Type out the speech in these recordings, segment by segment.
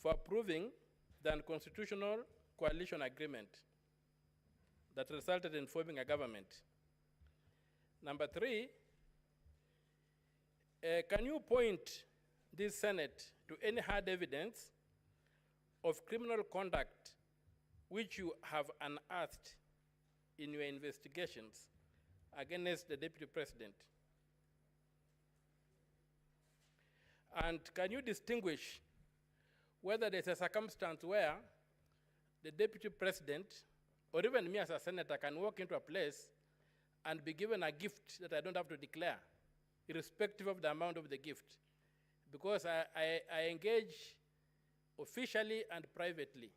for approving the unconstitutional coalition agreement that resulted in forming a government. Number 3, can you point this Senate to any hard evidence of criminal conduct which you have unearthed in your investigations against the Deputy President? And can you distinguish whether there's a circumstance where the Deputy President, or even me as a senator, can walk into a place and be given a gift that I don't have to declare, irrespective of the amount of the gift? Because I engage officially and privately.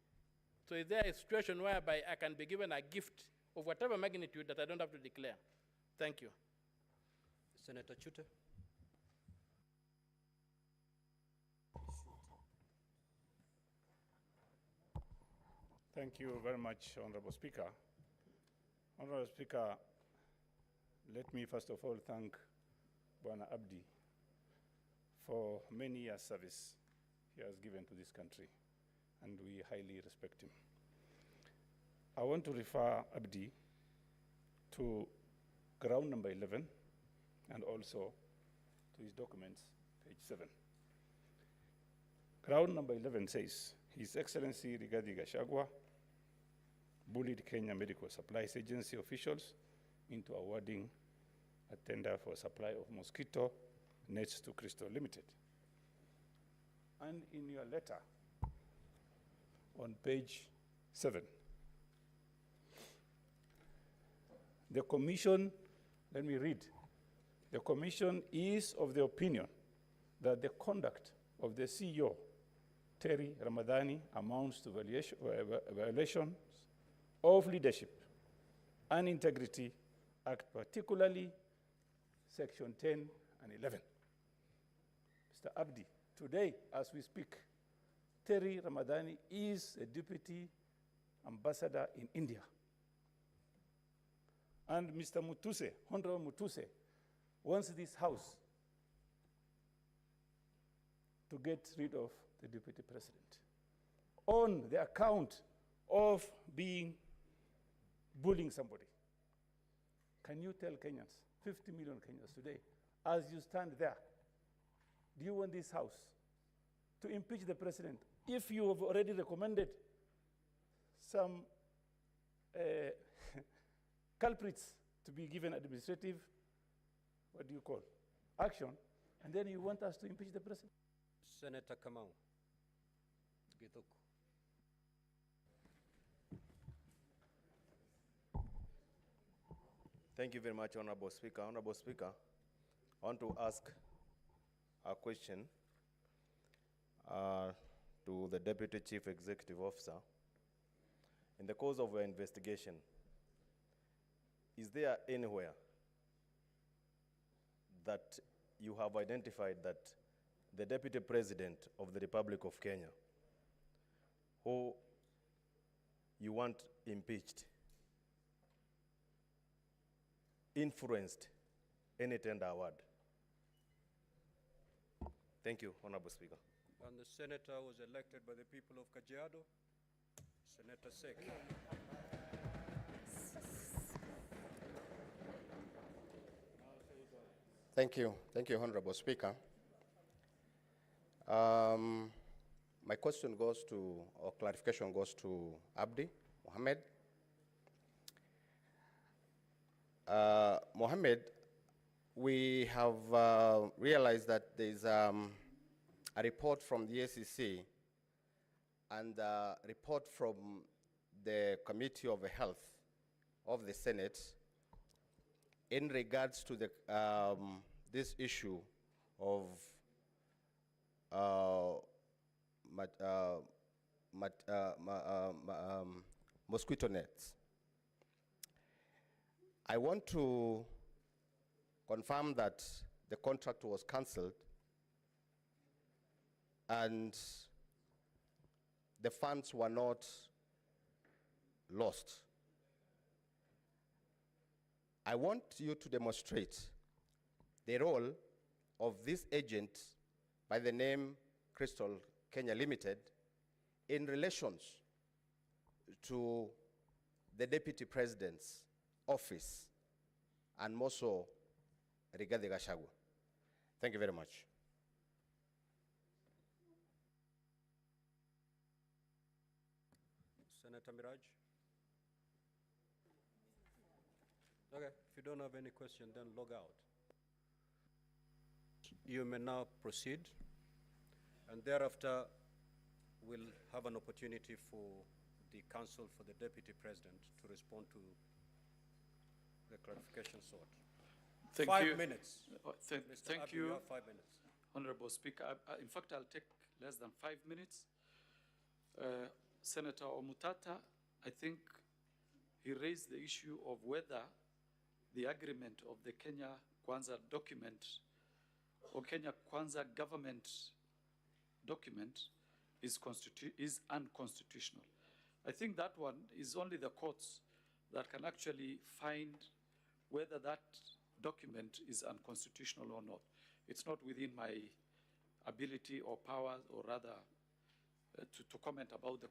So is there a situation whereby I can be given a gift of whatever magnitude that I don't have to declare? Thank you. Senator Chute. Thank you very much, Honorable Speaker. Honorable Speaker, let me first of all thank Bwana Abdi for many years' service he has given to this country, and we highly respect him. I want to refer Abdi to ground number 11 and also to his documents, page 7. Ground number 11 says, His Excellency Rigathi Gachagua bullied Kenya Medical Supplies Agency officials into awarding a tender for supply of mosquito nets to Crystal Limited. And in your letter on page 7, the Commission, let me read, the Commission is of the opinion that the conduct of the CEO, Terry Ramadhani, amounts to violations of leadership and integrity act, particularly section 10 and 11. Mr. Abdi, today, as we speak, Terry Ramadhani is a deputy ambassador in India. And Mr. Mutuse, Honorable Mutuse, wants this house to get rid of the deputy president on the account of bullying somebody. Can you tell Kenyans, 50 million Kenyans today, as you stand there, do you want this house to impeach the president if you have already recommended some culprits to be given administrative, what do you call, action, and then you want us to impeach the president? Senator Kamau. Githuku. Thank you very much, Honorable Speaker. Honorable Speaker, I want to ask a question to the Deputy Chief Executive Officer. In the course of your investigation, is there anywhere that you have identified that the Deputy President of the Republic of Kenya, who you want impeached, influenced any tender award? Thank you, Honorable Speaker. And the senator was elected by the people of Kajiado, Senator Sek. Thank you, Honorable Speaker. My question goes to, or clarification goes to Abdi Mohammed. Mohammed, we have realized that there's a report from the ACC and a report from the Committee of Health of the Senate in regards to the, this issue of mosquito nets. I want to confirm that the contract was cancelled and the funds were not lost. I want you to demonstrate the role of this agent by the name Crystal Kenya Limited in relations to the Deputy President's office and more so Rigathi Gachagua. Thank you very much. Senator Miraj? Okay, if you don't have any question, then log out. You may now proceed, and thereafter we'll have an opportunity for the counsel for the Deputy President to respond to the clarification sought. Thank 5 you. minutes. Mr. Thank Abdi, you, have 5 minutes. Honorable Speaker. In fact, I'll take less than 5 minutes. Senator Omutata, I think he raised the issue of whether the agreement of the Kenya Kwanza document or Kenya Kwanza government document is unconstitutional. I think that one is only the courts that can actually find whether that document is unconstitutional or not. It's not within my ability or power, or rather to comment about the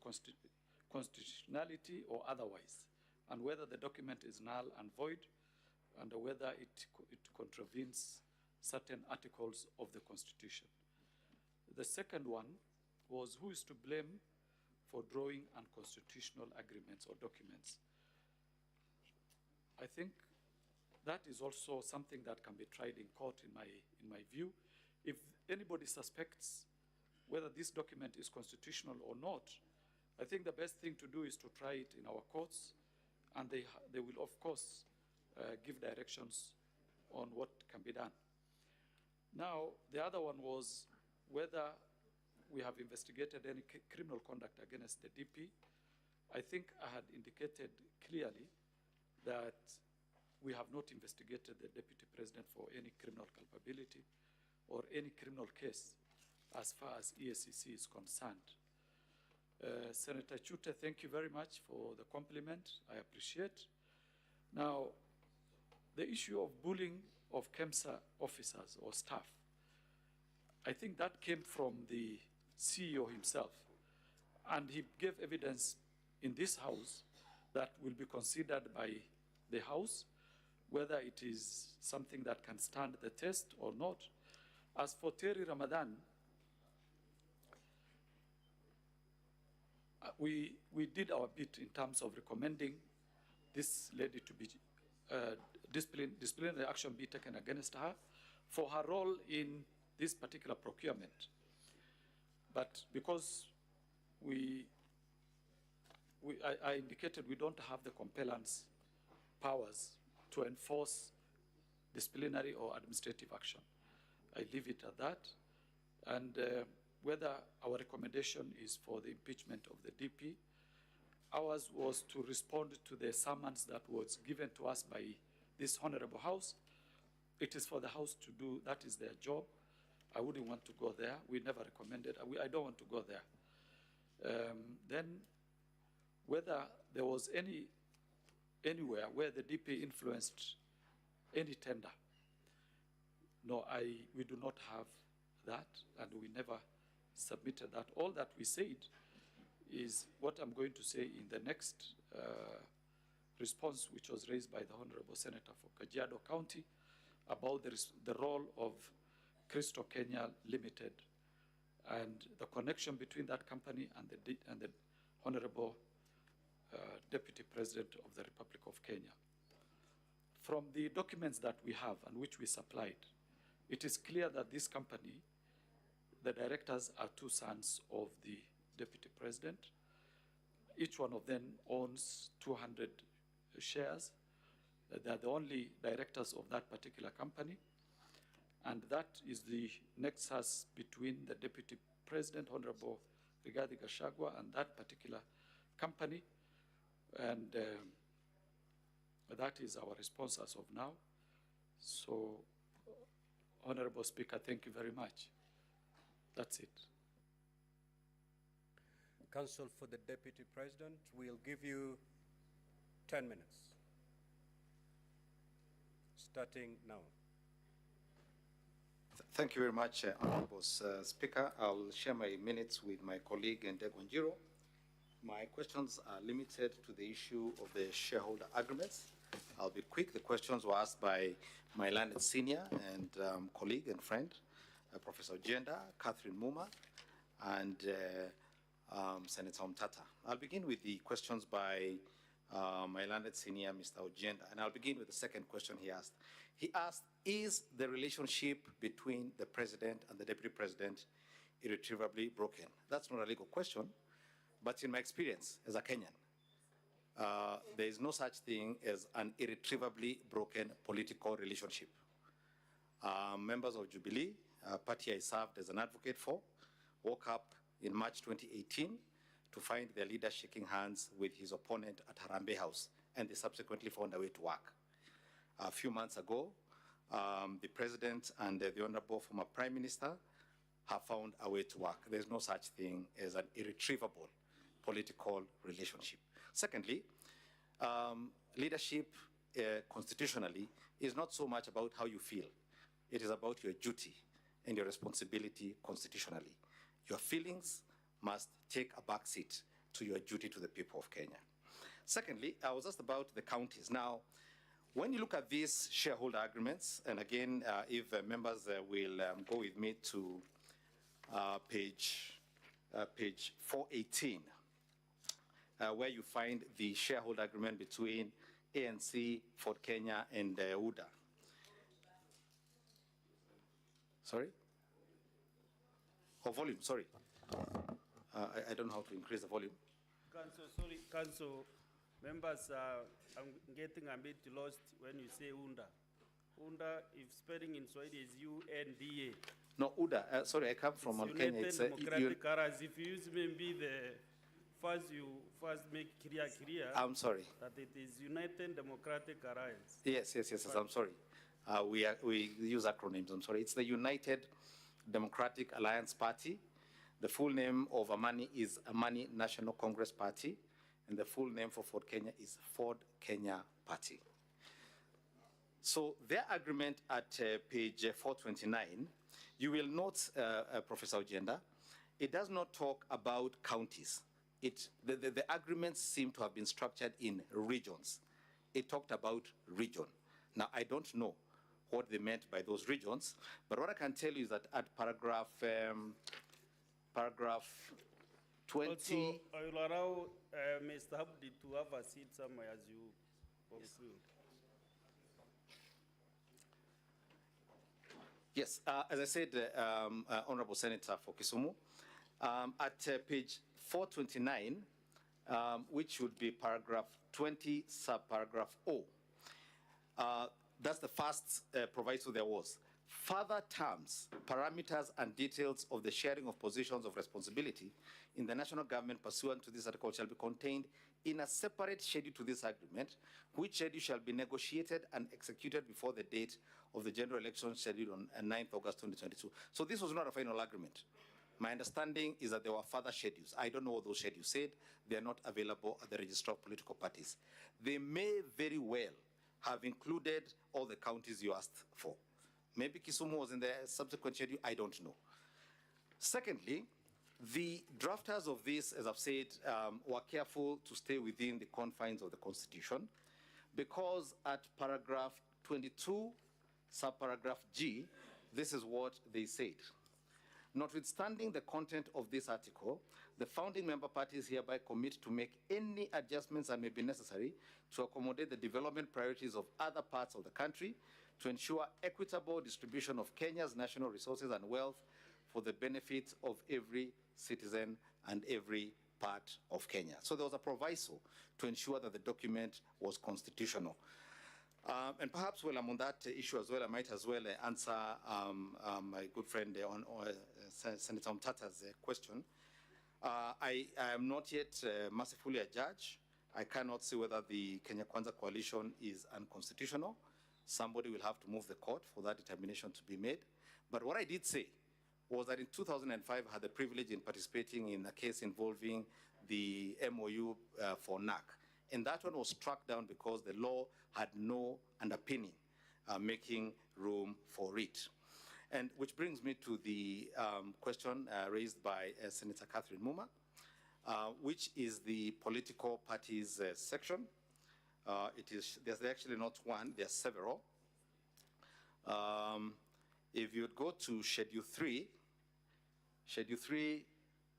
constitutionality or otherwise, and whether the document is null and void, and whether it contravenes certain articles of the Constitution. The second one was who is to blame for drawing unconstitutional agreements or documents. I think that is also something that can be tried in court in my view. If anybody suspects whether this document is constitutional or not, I think the best thing to do is to try it in our courts, and they will, of course, give directions on what can be done. Now, the other one was whether we have investigated any criminal conduct against the DP. I think I had indicated clearly that we have not investigated the Deputy President for any criminal culpability or any criminal case as far as EACC is concerned. Senator Chute, thank you very much for the compliment. I appreciate. Now, the issue of bullying of KEMSA officers or staff, I think that came from the CEO himself, and he gave evidence in this House that will be considered by the House, whether it is something that can stand the test or not. As for Terry Ramadan, we did our bit in terms of recommending this lady to be disciplinary action be taken against her for her role in this particular procurement. But because I indicated we don't have the compellence powers to enforce disciplinary or administrative action, I leave it at that. And whether our recommendation is for the impeachment of the DP, ours was to respond to the summons that was given to us by this Honorable House. It is for the House to do, that is their job. I wouldn't want to go there. We never recommended, I don't want to go there. Then whether there was anywhere where the DP influenced any tender, no, we do not have that, and we never submitted that. All that we said is what I'm going to say in the next response, which was raised by the Honorable Senator for Kajiado County about the role of Crystal Kenya Limited and the connection between that company and the Honorable Deputy President of the Republic of Kenya. From the documents that we have and which we supplied, it is clear that this company, the directors are two sons of the Deputy President. Each one of them owns 200 shares. They are the only directors of that particular company. And that is the nexus between the Deputy President, Honorable Rigathi Gachagua, and that particular company. And that is our response as of now. So, Honorable Speaker, thank you very much. That's it. Counsel for the Deputy President, we'll give you 10 minutes, starting now. Thank you very much, Honorable Speaker. I'll share my minutes with my colleague Ndegonjiro. My questions are limited to the issue of the shareholder agreements. I'll be quick. The questions were asked by my learned senior and colleague and friend, Professor Ojenda, Catherine Muma, and Senator Mtata. I'll begin with the questions by my learned senior, Mr. Ojenda, and I'll begin with the second question he asked. He asked, is the relationship between the president and the deputy president irretrievably broken? That's not a legal question, but in my experience as a Kenyan, there is no such thing as an irretrievably broken political relationship. Members of Jubilee, a party I served as an advocate for, woke up in March 2018 to find their leader shaking hands with his opponent at Harambee House, and they subsequently found a way to work. A few months ago, the president and the honorable former prime minister have found a way to work. There's no such thing as an irretrievable political relationship. Secondly, leadership constitutionally is not so much about how you feel. It is about your duty and your responsibility constitutionally. Your feelings must take a back seat to your duty to the people of Kenya. Secondly, I was asked about the counties. Now, when you look at these shareholder agreements, and again, if members will go with me to page 418, where you find the shareholder agreement between ANC, Ford Kenya, and UDA. Sorry? Oh, volume, sorry. I don't know how to increase the volume. Council, sorry, Council members, I'm getting a bit lost when you say UNDA. UNDA, if spelling in Swahili is UNDA. No, UDA, sorry, I come from Kenya. United Democratic Alliance. If you use maybe the you first make clear. I'm sorry. That it is United Democratic Alliance. Yes, I'm sorry. We use acronyms, I'm sorry. It's the United Democratic Alliance Party. The full name of Amani is Amani National Congress Party, and the full name for Ford Kenya is Ford Kenya Party. So their agreement at page 429, you will note, Professor Ojenda, it does not talk about counties. The agreements seem to have been structured in regions. It talked about region. Now, I don't know what they meant by those regions, but what I can tell you is that at paragraph 20... Also, I will allow Mr. Habdi to have a seat somewhere as you go through. Yes, as I said, Honorable Senator for Kisumu, at page 429, which would be paragraph 20, subparagraph O. That's the first proviso there was. Further terms, parameters, and details of the sharing of positions of responsibility in the national government pursuant to this article shall be contained in a separate schedule to this agreement, which schedule shall be negotiated and executed before the date of the general election scheduled on 9th August 2022. So this was not a final agreement. My understanding is that there were further schedules. I don't know what those schedules said. They are not available at the register of political parties. They may very well have included all the counties you asked for. Maybe Kisumu was in the subsequent schedule, I don't know. Secondly, the drafters of this, as I've said, were careful to stay within the confines of the Constitution, because at paragraph 22, subparagraph G, this is what they said. Notwithstanding the content of this article, the founding member parties hereby commit to make any adjustments that may be necessary to accommodate the development priorities of other parts of the country, to ensure equitable distribution of Kenya's national resources and wealth for the benefit of every citizen and every part of Kenya. So there was a proviso to ensure that the document was constitutional. And perhaps while I'm on that issue as well, I might as well answer my good friend on Senator Mtata's question. I am not yet mercifully a judge. I cannot say whether the Kenya Kwanza coalition is unconstitutional. Somebody will have to move the court for that determination to be made. But what I did say was that in 2005, I had the privilege in participating in a case involving the MOU for NAC. And that one was struck down because the law had no underpinning making room for it. And which brings me to the question raised by Senator Catherine Muma, which is the political parties section. There's actually not one, there's several. If you would go to Schedule 3,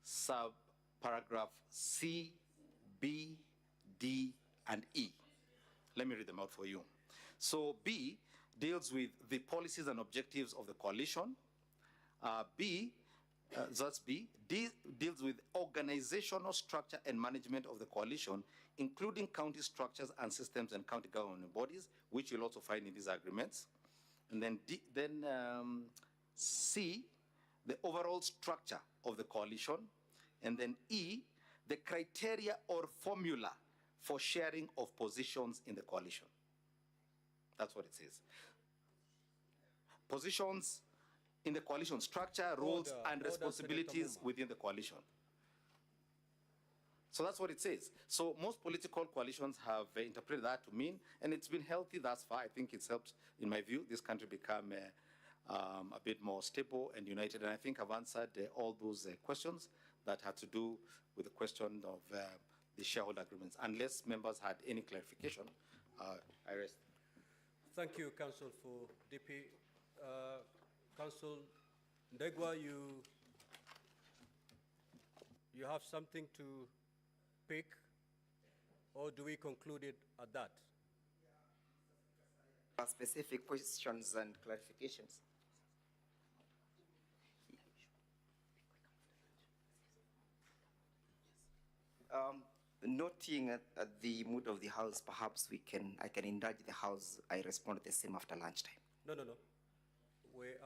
sub-paragraph C, B, D, and E. Let me read them out for you. So B deals with the policies and objectives of the coalition. That's B. D deals with organizational structure and management of the coalition, including county structures and systems and county government bodies, which you'll also find in these agreements. And then C, the overall structure of the coalition. And then E, the criteria or formula for sharing of positions in the coalition. That's what it says. Positions in the coalition structure, roles, and responsibilities within the coalition. So that's what it says. So most political coalitions have interpreted that to mean, and it's been healthy thus far. I think it's helped, in my view, this country become a bit more stable and united. And I think I've answered all those questions that had to do with the question of the shareholder agreements. Unless members had any clarification, I rest. Thank you, Council, for DP. Council Ndegwa, you have something to pick, or do we conclude it at that? Specific questions and clarifications. Noting at the mood of the House, perhaps I can indulge the House. I respond the same after lunchtime. No.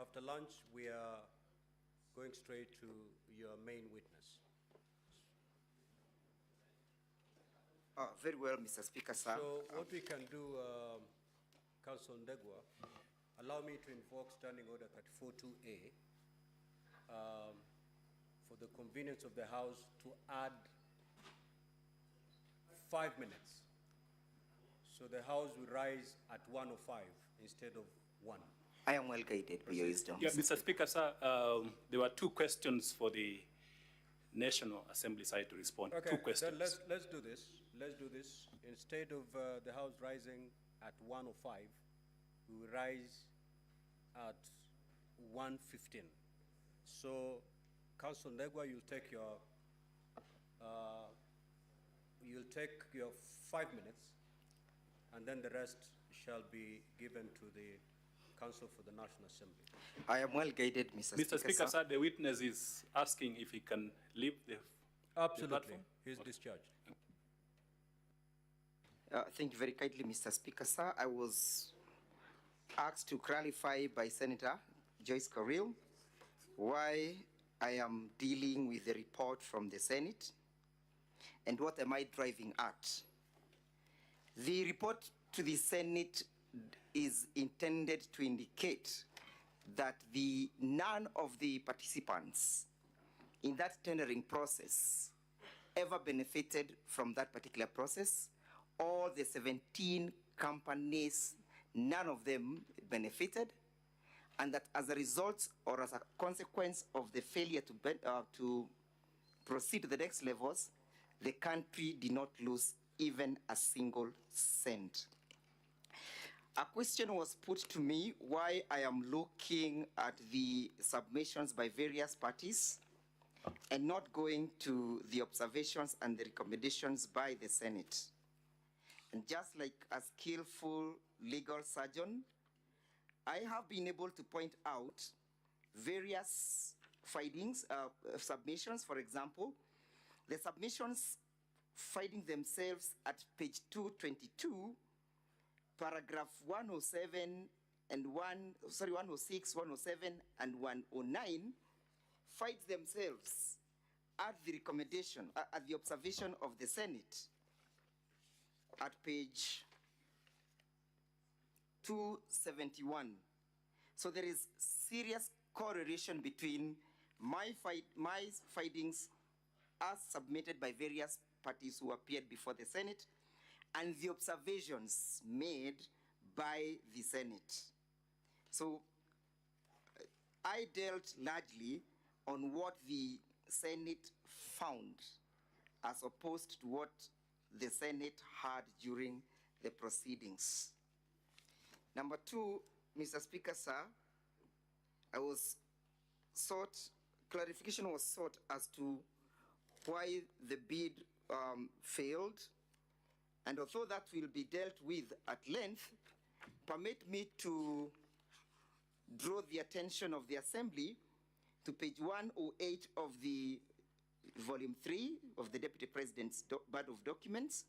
After lunch, we are going straight to your main witness. Very well, Mr. Speaker, sir. So what we can do, Council Ndegwa, allow me to invoke Standing Order 34.2A for the convenience of the House to add 5 minutes. So the House will rise at 1:05 instead of 1. I am well guided by your wisdom. Yeah, Mr. Speaker, sir, there were 2 questions for the National Assembly side to respond. Okay, 2 questions. then let's do this. Let's do this. Instead of the House rising at 1:05, we will rise at 1:15. So, Council Ndegwa, you'll take your 5 minutes, and then the rest shall be given to the Council for the National Assembly. I am well guided, Mr. Speaker, sir, the witness is asking if he can leave the Absolutely. The He's discharged. Thank you very kindly, Mr. Speaker, sir. I was asked to clarify by Senator Joyce Carrill why I am dealing with the report from the Senate and what am I driving at. The report to the Senate is intended to indicate that none of the participants in that tendering process ever benefited from that particular process. All the 17 companies, none of them benefited, and that as a result or as a consequence of the failure to proceed to the next levels, the country did not lose even a single cent. A question was put to me why I am looking at the submissions by various parties and not going to the observations and the recommendations by the Senate. And just like a skillful legal surgeon, I have been able to point out various findings, submissions. For example, the submissions finding themselves at page 222, paragraph 107 and 106, 107 and 109 find themselves at the recommendation, at the observation of the Senate at page 271. So there is serious correlation between my findings as submitted by various parties who appeared before the Senate and the observations made by the Senate. So I dealt largely on what the Senate found as opposed to what the Senate heard during the proceedings. Number two, Mr. Speaker, sir, clarification was sought as to why the bid failed, and although that will be dealt with at length, permit me to draw the attention of the Assembly to page 108 of the volume 3 of the Deputy President's Body of Documents.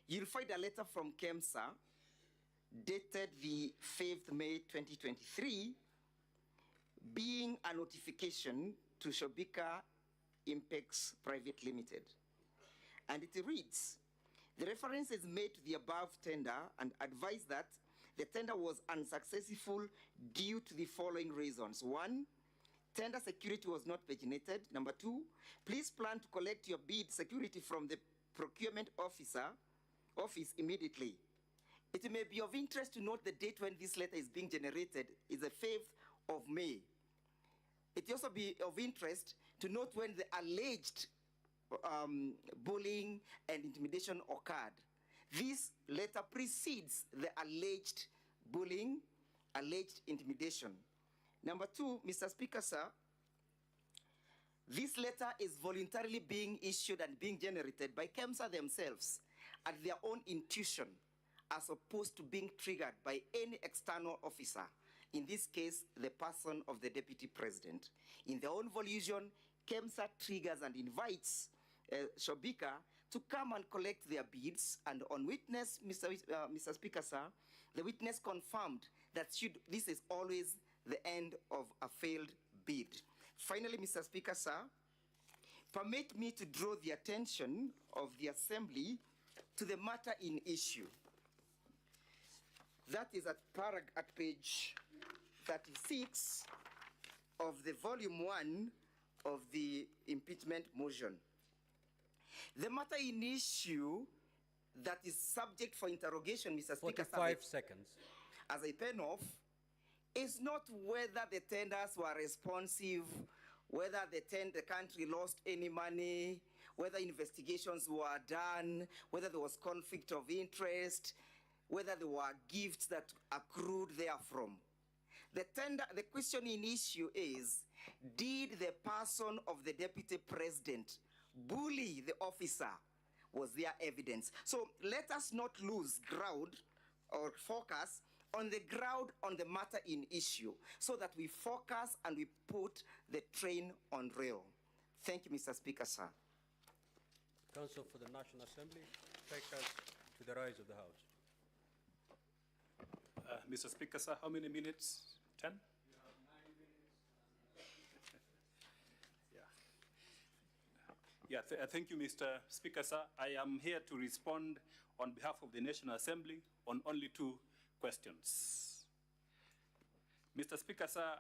You'll find a letter from KEMSA dated the 5th May 2023, being a notification to Shobika Impex Private Limited. And it reads, the reference is made to the above tender and advise that the tender was unsuccessful due to the following reasons. 1, tender security was not paginated. Number 2, please plan to collect your bid security from the procurement office immediately. It may be of interest to note the date when this letter is being generated is the 5th of May. It will also be of interest to note when the alleged bullying and intimidation occurred. This letter precedes the alleged bullying, alleged intimidation. Number 2, Mr. Speaker, sir, this letter is voluntarily being issued and being generated by KEMSA themselves at their own intuition, as opposed to being triggered by any external officer, in this case, the person of the Deputy President. In their own volition, KEMSA triggers and invites Shobika to come and collect their bids, and on witness, Mr. Speaker, sir, the witness confirmed that this is always the end of a failed bid. Finally, Mr. Speaker, sir, permit me to draw the attention of the Assembly to the matter in issue. That is at page 36 of the volume 1 of the impeachment motion. The matter in issue that is subject for interrogation, Mr. Speaker, 45 seconds. As I pen off, is not whether the tenders were responsive, whether the country lost any money, whether investigations were done, whether there was conflict of interest, whether there were gifts that accrued therefrom. The question in issue is, did the person of the Deputy President bully the officer? Was there evidence? So let us not lose ground or focus on the matter in issue, so that we focus and we put the train on rail. Thank you, Mr. Speaker, sir. Counsel for the National Assembly, take us to the rise of the House. Mr. Speaker, sir, how many minutes? 10? You have 9 minutes. Thank you, Mr. Speaker, sir. I am here to respond on behalf of the National Assembly on only 2 questions. Mr. Speaker, sir,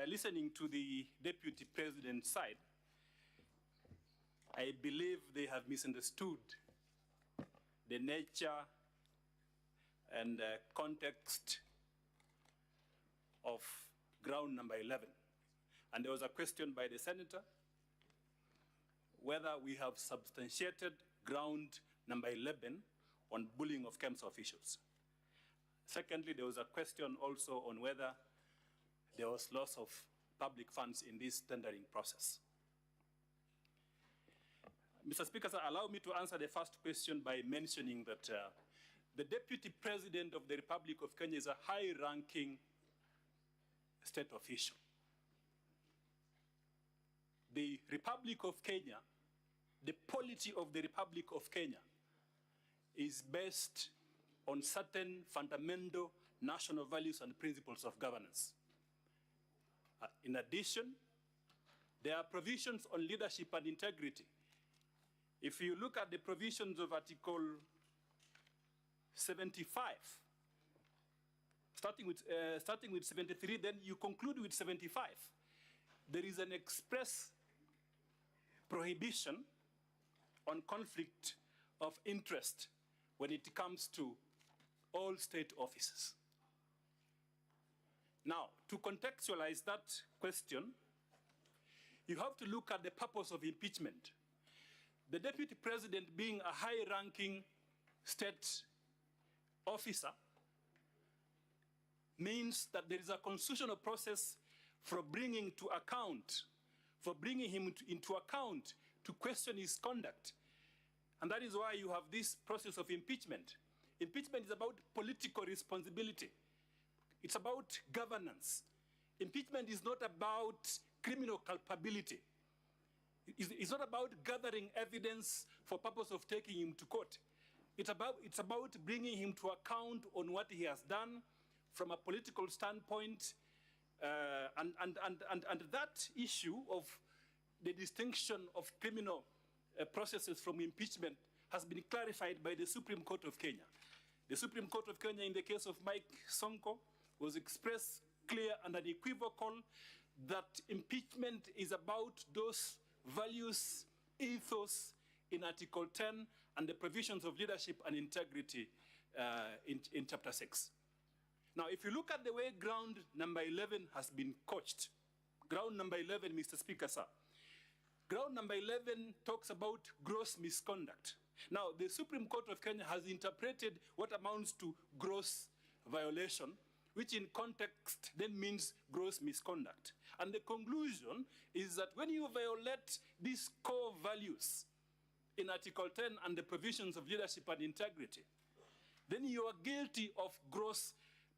listening to the Deputy President's side, I believe they have misunderstood the nature and context of ground number 11. And there was a question by the Senator whether we have substantiated ground number 11 on bullying of KEMSA officials. Secondly, there was a question also on whether there was loss of public funds in this tendering process. Mr. Speaker, sir, allow me to answer the first question by mentioning that the Deputy President of the Republic of Kenya is a high-ranking state official. The Republic of Kenya, the polity of the Republic of Kenya is based on certain fundamental national values and principles of governance. In addition, there are provisions on leadership and integrity. If you look at the provisions of Article 75, starting with 73, then you conclude with 75. There is an express prohibition on conflict of interest when it comes to all state offices. Now, to contextualize that question, you have to look at the purpose of impeachment. The deputy president, being a high-ranking state officer, means that there is a constitutional process for bringing him into account to question his conduct. And that is why you have this process of impeachment. Impeachment is about political responsibility. It's about governance. Impeachment is not about criminal culpability. It's not about gathering evidence for purpose of taking him to court. It's about bringing him to account on what he has done from a political standpoint, and that issue of the distinction of criminal processes from impeachment has been clarified by the Supreme Court of Kenya. The Supreme Court of Kenya, in the case of Mike Sonko, was expressed clear and unequivocal that impeachment is about those values, ethos in Article 10 and the provisions of leadership and integrity in Chapter 6. Now, if you look at the way ground number 11 has been coached, ground number 11, Mr. Speaker, sir, ground number 11 talks about gross misconduct. Now, the Supreme Court of Kenya has interpreted what amounts to gross violation, which in context then means gross misconduct. And the conclusion is that when you violate these core values in Article 10 and the provisions of leadership and integrity, then you are guilty of gross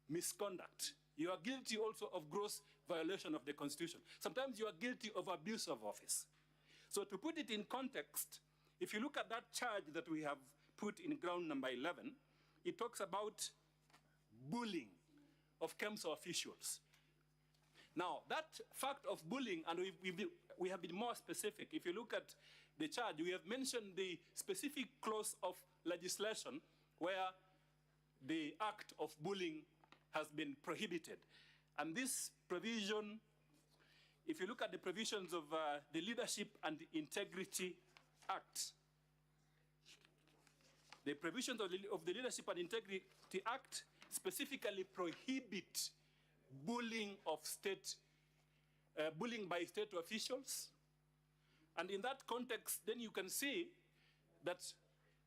misconduct. You are guilty also of gross violation of the Constitution. Sometimes you are guilty of abuse of office. So to put it in context, if you look at that charge that we have put in ground number 11, it talks about bullying of KEMSA officials. Now, that fact of bullying, and we have been more specific. If you look at the charge, we have mentioned the specific clause of legislation where the act of bullying has been prohibited. And this provision, if you look at the provisions of the Leadership and Integrity Act, the provisions of the Leadership and Integrity Act specifically prohibit bullying by state officials. And in that context, then you can see that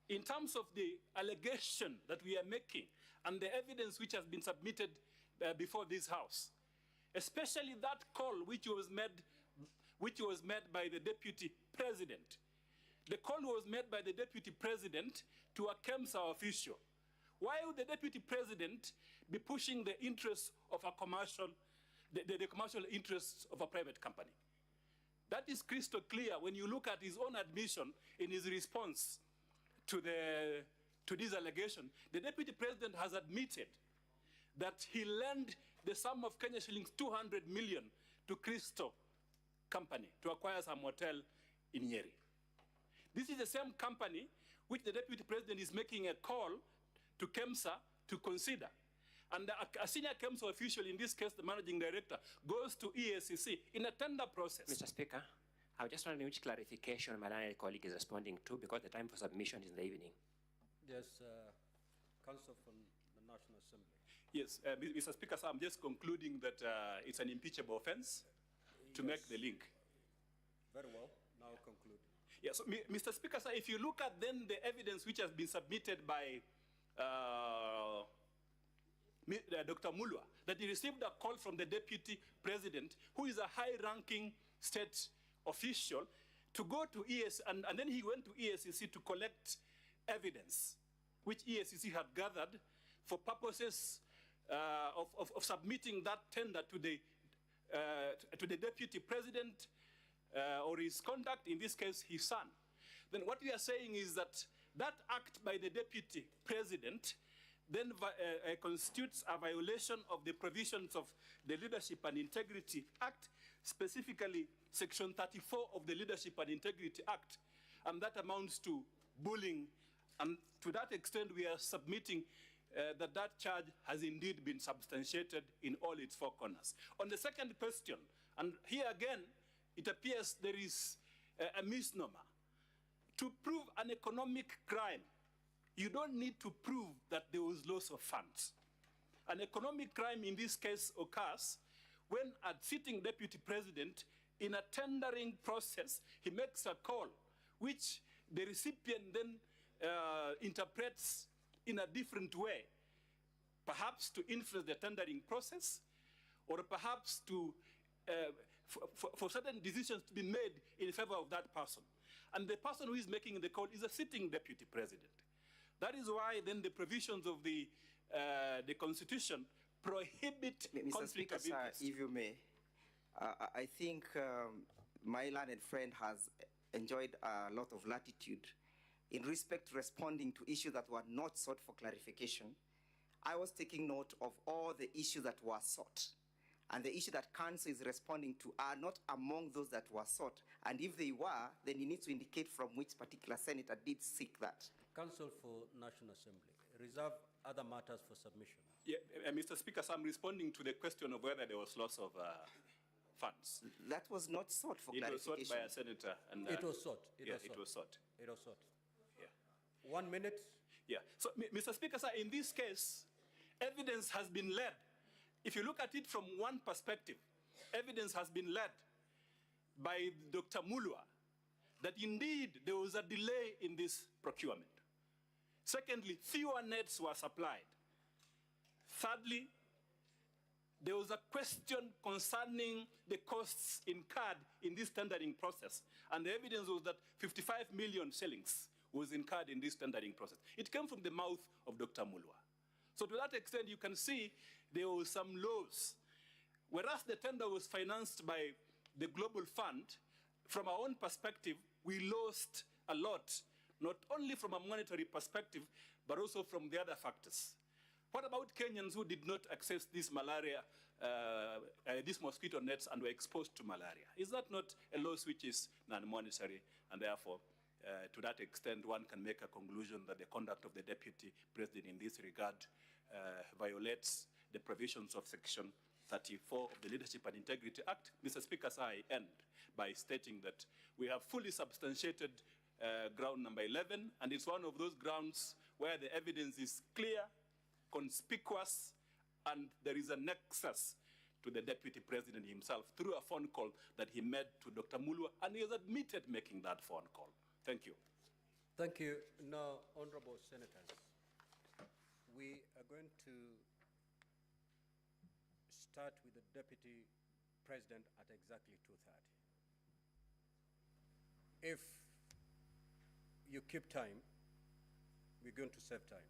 in terms of the allegation that we are making and the evidence which has been submitted before this House, especially that call which was made by the Deputy President. The call was made by the Deputy President to a KEMSA official. Why would the Deputy President be pushing the interests of a commercial, the commercial interests of a private company? That is crystal clear when you look at his own admission in his response to this allegation. The Deputy President has admitted that he lent the sum of Kenya shillings 200 million to Crystal Company to acquire some hotel in Nyeri. This is the same company which the Deputy President is making a call to KEMSA to consider. And a senior KEMSA official, in this case the managing director, goes to EACC in a tender process. Mr. Speaker, I was just wondering which clarification my colleague is responding to, because the time for submission is in the evening. Yes, Council from the National Assembly. Yes, Mr. Speaker, so I'm just concluding that it's an impeachable offense to make the link. Very well, now conclude. Yes, so, Mr. Speaker, sir, if you look at then the evidence which has been submitted by Dr. Mulwa, that he received a call from the Deputy President, who is a high-ranking state official, to go to EACC, and then he went to EACC to collect evidence, which EACC had gathered for purposes of submitting that tender to the Deputy President or his conduct, in this case, his son. Then what we are saying is that that act by the Deputy President then constitutes a violation of the provisions of the Leadership and Integrity Act, specifically Section 34 of the Leadership and Integrity Act, and that amounts to bullying. And to that extent, we are submitting that charge has indeed been substantiated in all its four corners. On the second question, and here again, it appears there is a misnomer. To prove an economic crime, you don't need to prove that there was loss of funds. An economic crime in this case occurs when a sitting deputy president, in a tendering process, he makes a call, which the recipient then interprets in a different way, perhaps to influence the tendering process, or perhaps to, for certain decisions to be made in favor of that person. And the person who is making the call is a sitting deputy president. That is why then the provisions of the Constitution prohibit Mr. conflict Speaker, of interest. sir, if you may, I think my learned friend has enjoyed a lot of latitude in respect to responding to issues that were not sought for clarification. I was taking note of all the issues that were sought, and the issue that Council is responding to are not among those that were sought. And if they were, then he needs to indicate from which particular senator did seek that. Council for National Assembly, reserve other matters for submission. Yeah, Mr. Speaker, so I'm responding to the question of whether there was loss of funds. That was not sought for It was clarification. sought by a senator. And, It was sought. It was sought. It was sought. Yeah. 1 minute. Yeah. So, Mr. Speaker, sir, in this case, evidence has been led. If you look at it from one perspective, evidence has been led by Dr. Mulwa that indeed there was a delay in this procurement. Secondly, fewer nets were supplied. Thirdly, there was a question concerning the costs incurred in this tendering process. And the evidence was that 55 million shillings was incurred in this tendering process. It came from the mouth of Dr. Mulwa. So to that extent, you can see there was some loss. Whereas the tender was financed by the Global Fund, from our own perspective, we lost a lot, not only from a monetary perspective, but also from the other factors. What about Kenyans who did not access this malaria, these mosquito nets and were exposed to malaria? Is that not a loss which is non-monetary? And therefore, to that extent, one can make a conclusion that the conduct of the deputy president in this regard violates the provisions of Section 34 of the Leadership and Integrity Act. Mr. Speaker, so I end by stating that we have fully substantiated ground number 11, and it's one of those grounds where the evidence is clear, conspicuous, and there is a nexus to the deputy president himself through a phone call that he made to Dr. Mulwa, and he has admitted making that phone call. Thank you. Thank you. Now, honorable senators, we are going to start with the deputy president at exactly 2:30. If you keep time, we're going to save time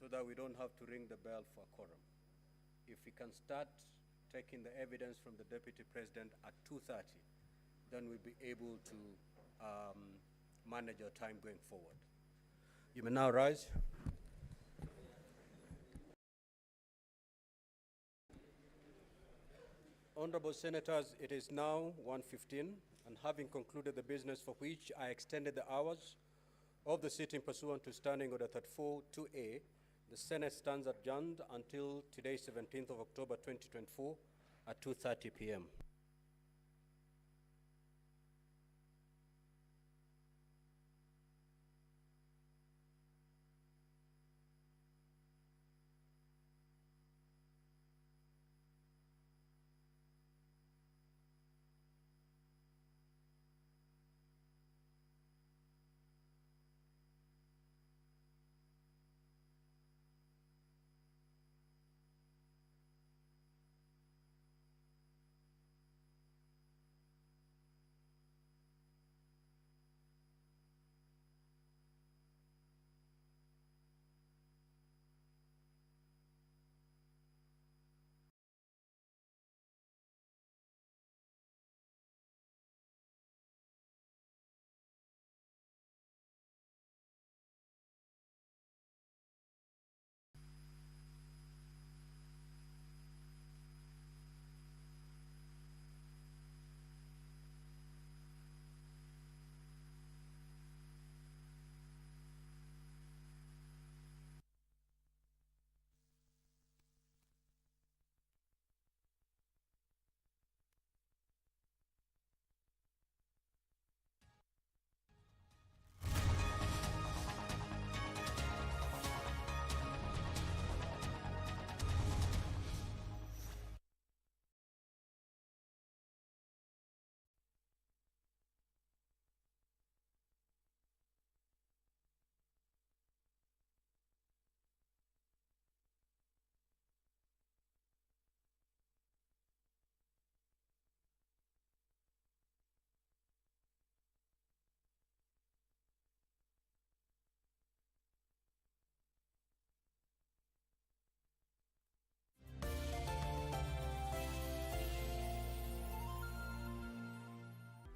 so that we don't have to ring the bell for a quorum. If we can start taking the evidence from the deputy president at 2:30, then we'll be able to manage our time going forward. You may now rise. Honorable Senators, it is now 1:15, and having concluded the business for which I extended the hours of the sitting pursuant to Standing Order 34-2A, the Senate stands adjourned until today, 17th of October 2024 at 2:30 p.m.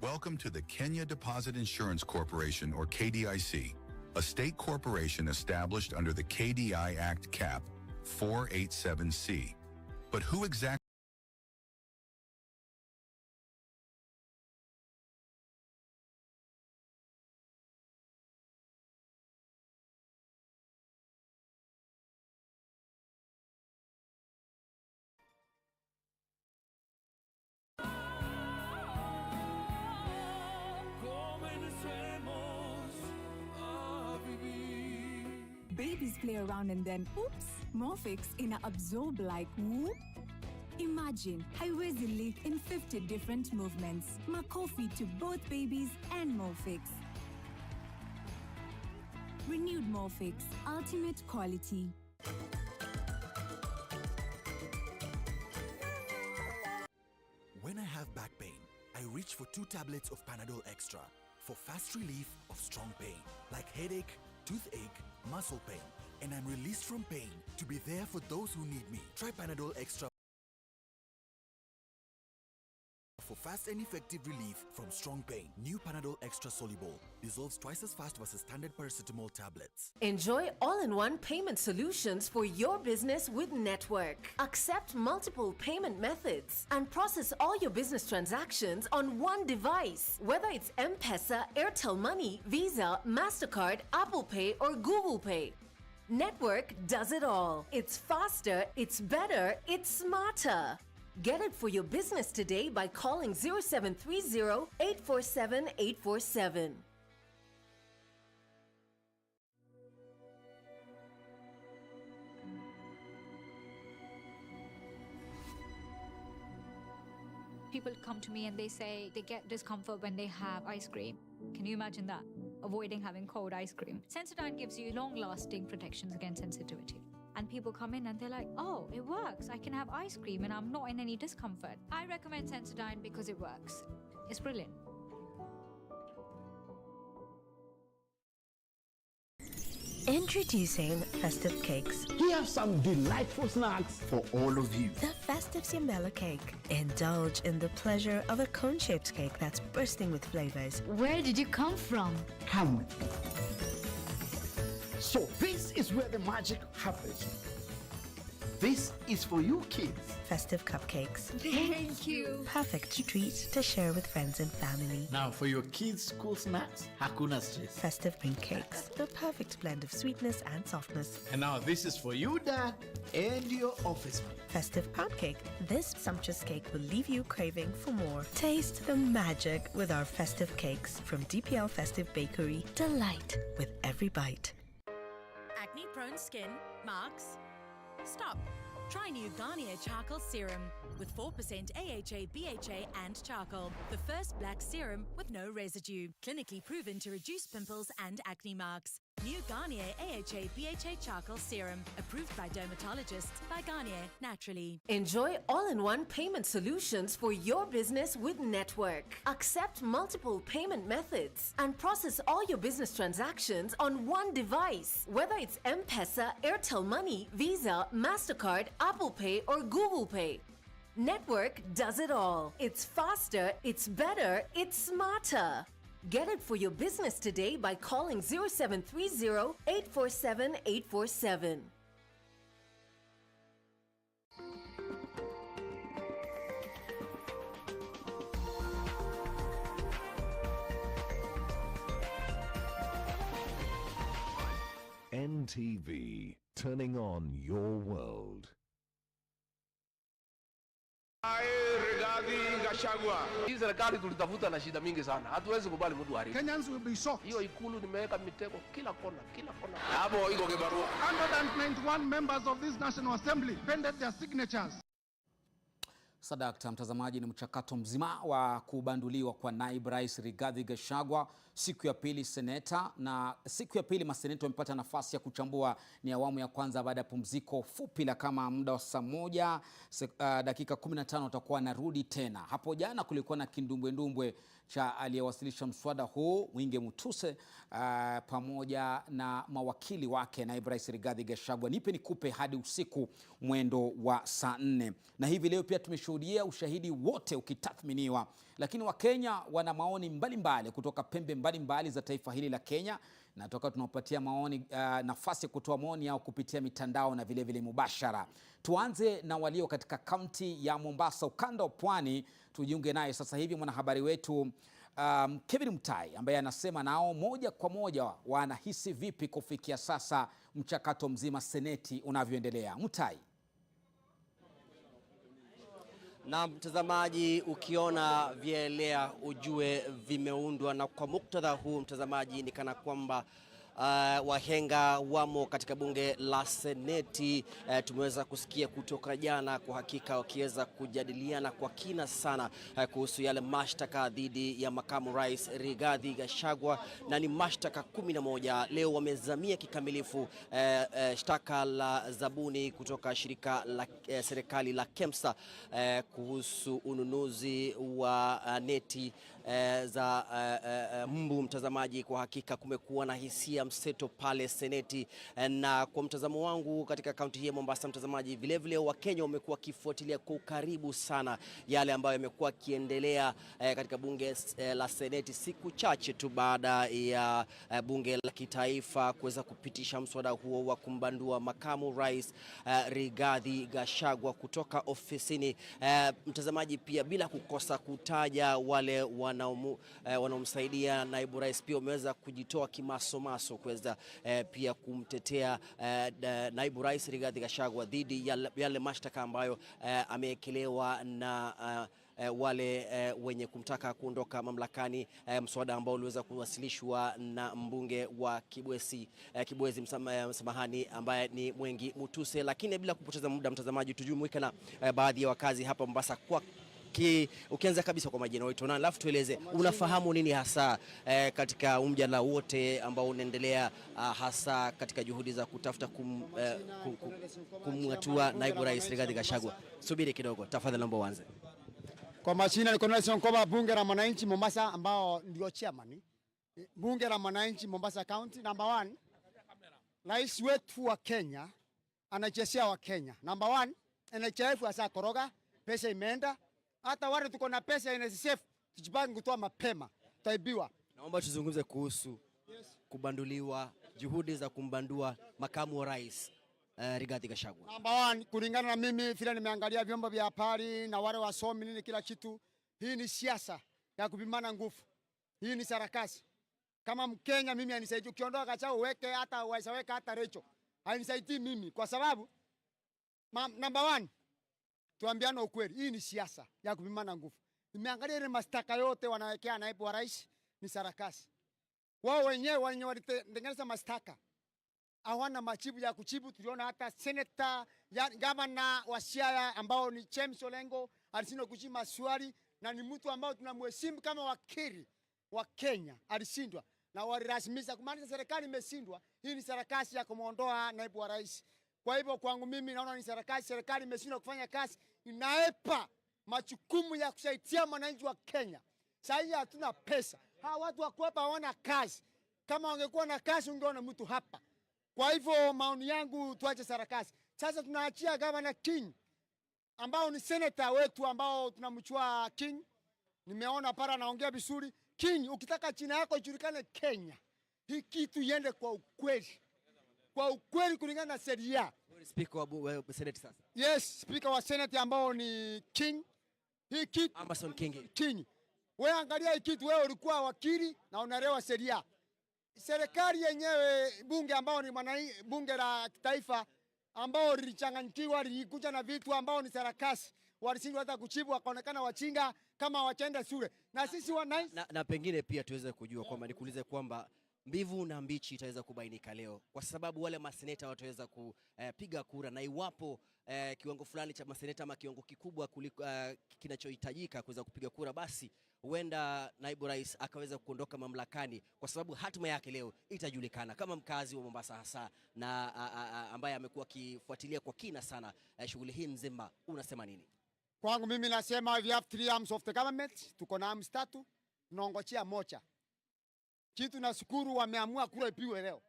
Welcome to the Kenya Deposit Insurance Corporation, or KDIC, a state corporation established under the KDI Act Cap 487C. But who exactly? Babies play around and then, oops, Morphix in a absorb like whoop. Imagine haiwezi leak in 50 different movements. Makofi to both babies and Morphix. Renewed Morphix, ultimate quality. When I have back pain, I reach for 2 tablets of Panadol Extra for fast relief of strong pain, like headache, toothache, muscle pain, and I'm released from pain to be there for those who need me. Try Panadol Extra for fast and effective relief from strong pain. New Panadol Extra Soluble dissolves twice as fast versus standard paracetamol tablets. Enjoy all-in-one payment solutions for your business with Network. Accept multiple payment methods and process all your business transactions on one device. Whether it's M-Pesa, Airtel Money, Visa, MasterCard, Apple Pay, or Google Pay, Network does it all. It's faster, it's better, it's smarter. Get it for your business today by calling 0730-847-847. People come to me and they say they get discomfort when they have ice cream. Can you imagine that? Avoiding having cold ice cream. Sensodyne gives you long-lasting protections against sensitivity. And people come in and they're like, oh, it works. I can have ice cream and I'm not in any discomfort. I recommend Sensodyne because it works. It's brilliant. Introducing Festive Cakes. Here are some delightful snacks for all of you. The Festive Simbella Cake. Indulge in the pleasure of a cone-shaped cake that's bursting with flavors. Where did you come from? Come with me. So this is where the magic happens. This is for you kids. Festive Cupcakes. Thank you. Perfect treat to share with friends and family. Now for your kids' school snacks, hakuna stress. Festive Pink Cakes. The perfect blend of sweetness and softness. And now this is for you, Dad, and your office mate. Festive Pound Cake. This sumptuous cake will leave you craving for more. Taste the magic with our Festive Cakes from DPL Festive Bakery. Delight with every bite. Acne-prone skin, marks? Stop. Try new Garnier Charcoal Serum with 4% AHA, BHA and charcoal. The first black serum with no residue. Clinically proven to reduce pimples and acne marks. New Garnier AHA, BHA Charcoal Serum. Approved by dermatologists by Garnier Naturally. Enjoy all-in-one payment solutions for your business with Network. Accept multiple payment methods and process all your business transactions on one device. Whether it's M-Pesa, Airtel Money, Visa, MasterCard, Apple Pay, or Google Pay. Network does it all. It's faster, it's better, it's smarter. Get it for your business today by calling 0730-847-847. NTV, turning on your world. Rigathi, Gachagua. Hii serikali tulitafuta na shida mingi sana. Hatuwezi kubali mtu haribu. Kenyans will be shocked. Hiyo ikulu nimeweka mitego kila kona, kila kona. Hapo iko kibarua. 191 members of this National Assembly pended their signatures. Sadakta mtazamaji, ni mchakato mzima wa kubanduliwa kwa naibu rais Rigathi Gachagua. Siku ya pili seneta na siku ya pili maseneta wamepata nafasi ya kuchambua. Ni awamu ya kwanza baada ya pumziko fupi la kama muda wa saa moja dakika 15 watakuwa narudi tena. Hapo jana kulikuwa na kindumbwe cha aliyewasilisha mswada huu Mwingi Mutuse pamoja na mawakili wake naibu rais Rigathi Gachagua. Nipe nikupe hadi usiku mwendo wa saa 4. Na hivi leo pia tumeshuhudia ushahidi wote ukitathminiwa, lakini Wakenya wana maoni mbalimbali kutoka pembe mbalimbali za taifa hili la Kenya, na toka tunapatia maoni nafasi ya kutoa maoni yao kupitia mitandao na vile vile mubashara. Tuanze na walio katika kaunti ya Mombasa, ukanda wa Pwani. Tujiunge naye sasa hivi mwanahabari wetu Kevin Mutai, ambaye anasema nao moja kwa moja wanahisi vipi kufikia sasa mchakato mzima seneti unavyoendelea. Mutai. Na mtazamaji, ukiona vielea ujue vimeundwa, na kwa muktadha huu mtazamaji, ni kana kwamba wahenga wamo katika bunge la seneti. Tumeweza kusikia kutoka jana kwa hakika wakiweza kujadiliana kwa kina sana kuhusu yale mashtaka dhidi ya makamu rais Rigathi Gachagua, na ni mashtaka 11. Leo wamezamia kikamilifu shtaka la zabuni kutoka shirika la serikali la KEMSA kuhusu ununuzi wa neti za mbu. Mtazamaji, kwa hakika kumekuwa na hisia mseto pale seneti, na kwa mtazamo wangu katika kaunti hii ya Mombasa mtazamaji, vile vile Wakenya wamekuwa kifuatilia kwa karibu sana yale ambayo yamekuwa kiendelea katika bunge la seneti, siku chache tu baada ya bunge la kitaifa kuweza kupitisha mswada huo wa kumbandua makamu rais Rigathi Gachagua kutoka ofisini. Mtazamaji, pia bila kukosa kutaja wale wanaomsaidia naibu rais, pia wameweza kujitoa kimasomaso kuweza pia kumtetea naibu rais Rigathi Gachagua dhidi yale mashtaka ambayo ameekelewa na wale wenye kumtaka kuondoka mamlakani, mswada ambao uliweza kuwasilishwa na mbunge wa Kibwezi msamahani, ambaye ni Mwingi Mutuse. Lakini bila kupoteza muda mtazamaji, tujumuike na baadhi ya wakazi hapa Mombasa. Ukianza kabisa kwa majina wetu, na alafu tueleze unafahamu nini hasa katika mjadala wote ambao unaendelea hasa katika juhudi za kutafuta kumwatua naibu rais Rigathi Gachagua. Subiri kidogo tafadhali, naomba uanze. Kwa majina ni Cornelison Koba, bunge la mwananchi Mombasa, ambao ndio chairman bunge la mwananchi Mombasa County. Number 1, rais wetu wa Kenya anachezea wa Kenya. Number 1, NHIF hasa koroga, pesa imeenda. Hata wale tuko na pesa NSSF tujipange kutoa mapema, taibiwa. Naomba tuzungumze kuhusu kubanduliwa, juhudi za kumbandua makamu wa rais Rigathi Gachagua. Number 1, kulingana na mimi vile nimeangalia vyombo vya habari na wale wasomi nini kila kitu, hii ni siasa ya kupimana nguvu. Hii ni sarakasi. Kama Mkenya mimi anisaidii, ukiondoa Gachagua uweke hata waweka hata Recho, hainisaidii mimi kwa sababu number 1, tuambiane ukweli, hii ni siasa ya kupimana nguvu. Nimeangalia ile mashtaka yote wanawekea naibu wa rais ni sarakasi. Wao wenyewe walitengeneza mashtaka hawana majibu ya kujibu. Tuliona hata senator gavana wa Siaya ambao ni James Olengo alishindwa kujibu maswali, na ni mtu ambao tunamheshimu kama wakili wa Kenya, alishindwa na walirasmisha kumaanisha serikali imeshindwa. Hii ni sarakasi ya kumuondoa naibu wa rais. Kwa hivyo kwangu mimi naona ni sarakasi, serikali imeshindwa kufanya kazi, inaepa majukumu ya kusaidia mwananchi wa Kenya. Sasa hatuna pesa. Hawa watu wako hapa hawana kazi. Kama wangekuwa na kazi ungeona mtu hapa. Kwa hivyo maoni yangu tuache sarakasi. Sasa tunaachia Governor King ambao ni senator wetu ambao tunamchua King. Nimeona para naongea vizuri. King, ukitaka jina yako ijulikane Kenya, hii kitu iende kwa ukweli. Kwa ukweli kulingana na sheria. Speaker wa Senate sasa. Yes, Speaker wa Senate ambao ni King. Hii kitu Amason King. King. Wewe angalia hii kitu, wewe ulikuwa wakili na unaelewa sheria. Serikali yenyewe bunge ambao ni bunge la kitaifa ambao lilichanganyikiwa, lilikuja na vitu ambao ni sarakasi. Walishindwa hata kujibu, wakaonekana wachinga kama wachaenda shule. Na sisi wananchi na pengine pia tuweze kujua kwamba nikuulize kwamba mbivu na mbichi itaweza kubainika leo, kwa sababu wale maseneta wataweza kupiga kura, na iwapo kiwango fulani cha maseneta ama kiwango kikubwa kuliko kinachohitajika kuweza kupiga kura, basi huenda naibu rais akaweza kuondoka mamlakani, kwa sababu hatima yake leo itajulikana. Kama mkazi wa Mombasa hasa na ambaye amekuwa akifuatilia kwa kina sana shughuli hii nzima, unasema nini? Kwangu mimi nasema we have 3 arms of the government. Tuko na arms 3. Tunaongojea moja. Kitu na shukuru wameamua kura ipigwe leo.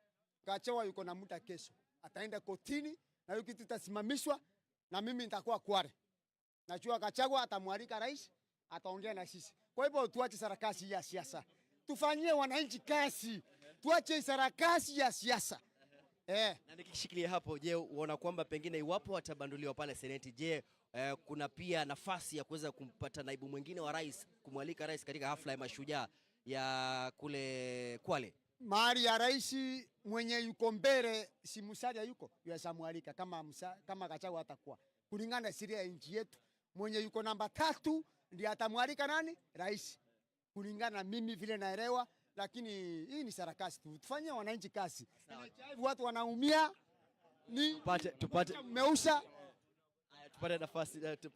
Gachagua yuko na muda kesho. Ataenda kotini na hiyo kitu itasimamishwa na mimi nitakuwa Kware. Najua Gachagua atamwalika rais, ataongea na sisi. Kwa hivyo tuache sarakasi ya siasa. Tufanyie wananchi kazi. Tuache sarakasi ya siasa. Na nikishikilia hapo, je, unaona kwamba pengine iwapo watabanduliwa pale Seneti, je, kuna pia nafasi ya kuweza kumpata naibu mwingine wa rais, kumwalika rais katika hafla ya mashujaa ya kule Kwale? Mahali ya rais mwenye yuko mbele si Musalia yuko, yuasamwalika kama Gachagua atakuwa. Kulingana na sheria ya nchi yetu, mwenye yuko namba 3 ndiye atamwalika nani? Rais. Kulingana na mimi vile naelewa, lakini hii ni sarakasi tu. Tufanye wananchi kazi. Watu wanaumia ni tupate meusha. Tupate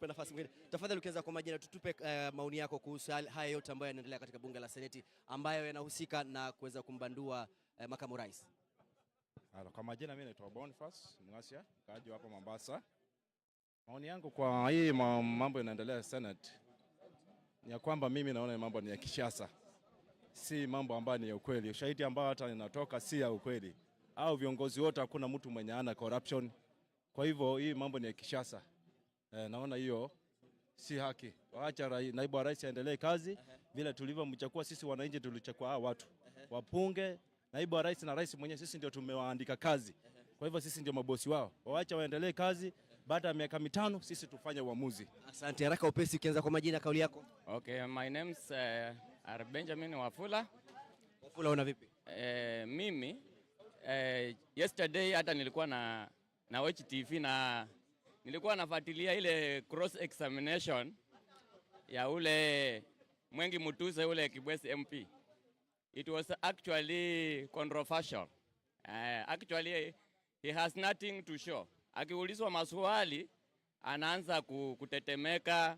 nafasi mwingine. Tafadhali ukianza kwa majina, tutupe maoni yako kuhusu haya yote ambayo yanaendelea katika bunge la Seneti ambayo yanahusika na kuweza kumbandua makamu rais. Kwa majina mimi naitwa Boniface Mngasia, kaji hapa Mombasa. Maoni yangu kwa hii mambo yanaendelea Senate ni ya kwamba mimi naona mambo ni ya kisiasa. Si mambo ambayo ni ya ukweli. Ushahidi ambao hata inatoka si ya ukweli. Au viongozi wote hakuna mtu mwenye ana corruption. Kwa hivyo hii mambo ni ya kisiasa. Naona hiyo si haki. Waacha naibu wa rais aendelee kazi vile tulivyomchagua sisi wananchi, tulichagua watu. Wapunge naibu wa rais na rais mwenyewe, sisi ndio tumewaandika kazi. Kwa hivyo sisi ndio mabosi wao. Waacha waendelee kazi, baada ya miaka 5 sisi tufanye uamuzi. Asante. Haraka upesi ukianza kwa majina, kauli yako. Okay, my name's Benjamin Wafula. Wafula, una vipi? Mimi yesterday hata nilikuwa na watch TV na nilikuwa nafuatilia ile cross examination ya ule Mwengi Mutuse ule Kibwezi MP. It was actually controversial. Actually he has nothing to show. Akiulizwa maswali anaanza kutetemeka,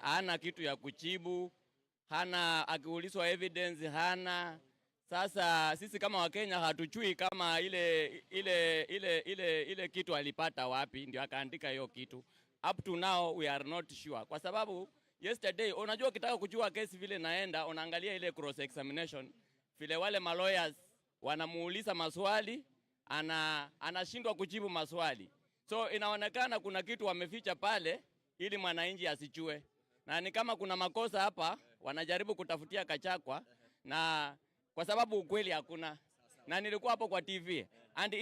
hana kitu ya kujibu, hana, akiulizwa evidence hana. Sasa sisi kama Wakenya hatujui kama ile kitu alipata wapi ndio akaandika hiyo kitu. Up to now we are not sure. Kwa sababu yesterday unajua ukitaka kujua kesi vile naenda unaangalia ile cross examination, vile wale lawyers wanamuuliza maswali anashindwa kujibu maswali. So inaonekana kuna kitu wameficha pale ili mwananchi asijue. Na ni kama kuna makosa hapa wanajaribu kutafutia Gachagua, na kwa sababu ukweli hakuna. Na nilikuwa hapo kwa TV and